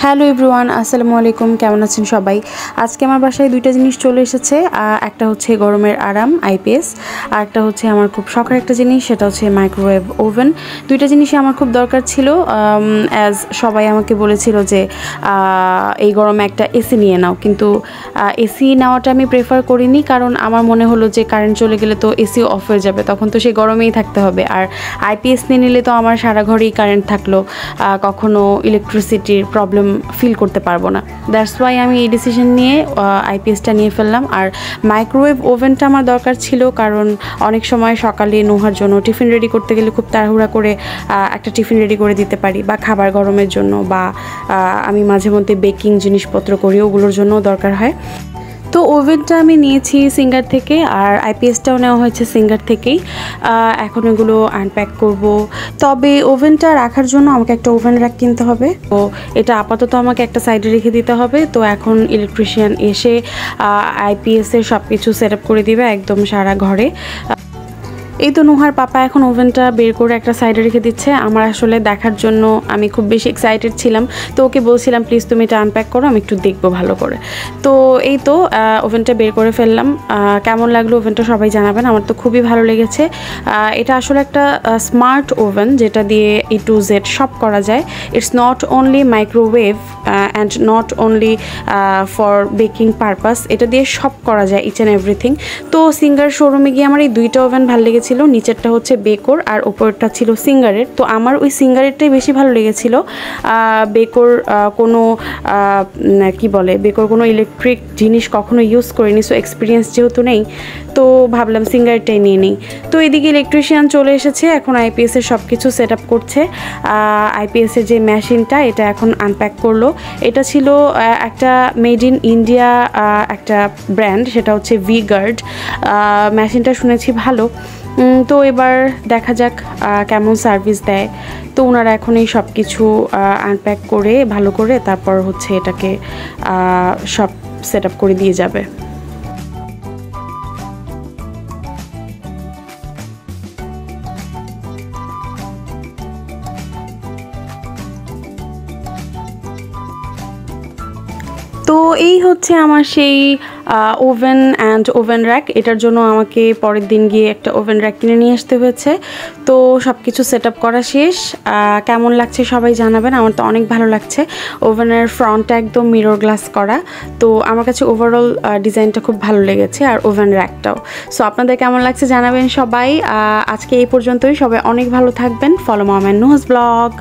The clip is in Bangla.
হ্যালো এভরিওয়ান, আসসালামু আলাইকুম। কেমন আছেন সবাই? আজকে আমার বাসায় দুইটা জিনিস চলে এসেছে। একটা হচ্ছে গরমের আরাম আইপিএস, আর একটা হচ্ছে আমার খুব শখের একটা জিনিস, সেটা হচ্ছে মাইক্রোওয়েভ ওভেন। দুইটা জিনিসই আমার খুব দরকার ছিল, অ্যাজ সবাই আমাকে বলেছিল যে এই গরমে একটা এসি নিয়ে নাও, কিন্তু এসি নেওয়াটা আমি প্রেফার করিনি, কারণ আমার মনে হলো যে কারেন্ট চলে গেলে তো এসি অফ হয়ে যাবে, তখন তো সেই গরমেই থাকতে হবে। আর আইপিএস নিয়ে নিলে তো আমার সারা ঘরেই কারেন্ট থাকলো, কখনো ইলেকট্রিসিটির প্রবলেম ফিল করতে পারবো না। দ্যাটস ওয়াই আমি এই ডিসিশন নিয়ে আইপিএসটা নিয়ে ফেললাম। আর মাইক্রোওয়েভ ওভেনটা আমার দরকার ছিল, কারণ অনেক সময় সকালে নোহার জন্য টিফিন রেডি করতে গেলে খুব তাড়াহুড়া করে একটা টিফিন রেডি করে দিতে পারি, বা খাবার গরমের জন্য, বা আমি মাঝে মধ্যে বেকিং জিনিসপত্র করি, ওগুলোর জন্যও দরকার হয়। তো ওভেনটা আমি নিয়েছি সিঙ্গার থেকে, আর আইপিএসটাও নেওয়া হয়েছে সিঙ্গার থেকেই। এখন এগুলো আনপ্যাক করব। তবে ওভেনটা রাখার জন্য আমাকে একটা ওভেন র্যাক কিনতে হবে, তো এটা আপাতত আমাকে একটা সাইডে রেখে দিতে হবে। তো এখন ইলেকট্রিশিয়ান এসে আইপিএসের সব কিছু সেট আপ করে দিবে একদম সারা ঘরে। এই তো নুহার পাপা এখন ওভেনটা বের করে একটা সাইডে রেখে দিচ্ছে। আমার আসলে দেখার জন্য আমি খুব বেশি এক্সাইটেড ছিলাম, তো ওকে বলছিলাম প্লিজ তুমি এটা আনপ্যাক করো, আমি একটু দেখবো ভালো করে। তো এই তো ওভেনটা বের করে ফেললাম। কেমন লাগলো ওভেনটা সবাই জানাবেন, আমার তো খুবই ভালো লেগেছে। এটা আসলে একটা স্মার্ট ওভেন, যেটা দিয়ে A to Z সব করা যায়। It's not only microwave and not only for baking purpose, এটা দিয়ে সব করা যায়, ইচ অ্যান্ড এভরিথিং। তো সিঙ্গার শোরুমে গিয়ে আমার এই দুইটা ওভেন ভালো লেগেছে। নিচেরটা হচ্ছে বেকোর আর ওপরটা ছিল সিঙ্গারের। তো আমার ওই সিঙ্গারেরটাই বেশি ভালো লেগেছিল। বেকোর কোনো কি বলে, বেকোর কোনো ইলেকট্রিক জিনিস কখনো ইউজ করিনি, সো এক্সপিরিয়েন্স যেহেতু নেই, তো ভাবলাম সিঙ্গারেরটাই নিয়ে নিই। তো এদিকে ইলেকট্রিশিয়ান চলে এসেছে, এখন আইপিএসের সব কিছু সেট আপ করছে। আইপিএসের যে মেশিনটা, এটা এখন আনপ্যাক করলো। এটা ছিল একটা মেড ইন ইন্ডিয়া একটা ব্র্যান্ড, সেটা হচ্ছে V-Guard। মেশিনটা শুনেছি ভালো। তো এবার দেখা যাক কেমন সার্ভিস দেয়। তো ওনারা এখন এই সব কিছু আনপ্যাক করে ভালো করে তারপর হচ্ছে এটাকে সব সেট আপ করে দিয়ে যাবে। তো এই হচ্ছে আমার সেই ওভেন অ্যান্ড ওভেন র্যাক। এটার জন্য আমাকে পরের দিন গিয়ে একটা ওভেন র্যাক কিনে নিয়ে আসতে হয়েছে। তো সব কিছু সেট আপ করা শেষ। কেমন লাগছে সবাই জানাবেন, আমার তো অনেক ভালো লাগছে। ওভেনের ফ্রন্টটা একদম মিরর গ্লাস করা, তো আমার কাছে ওভারঅল ডিজাইনটা খুব ভালো লেগেছে, আর ওভেন র্যাকটাও। সো আপনাদের কেমন লাগছে জানাবেন সবাই। আজকে এই পর্যন্তই, সবাই অনেক ভালো থাকবেন। Follow mom and Nuha's blog.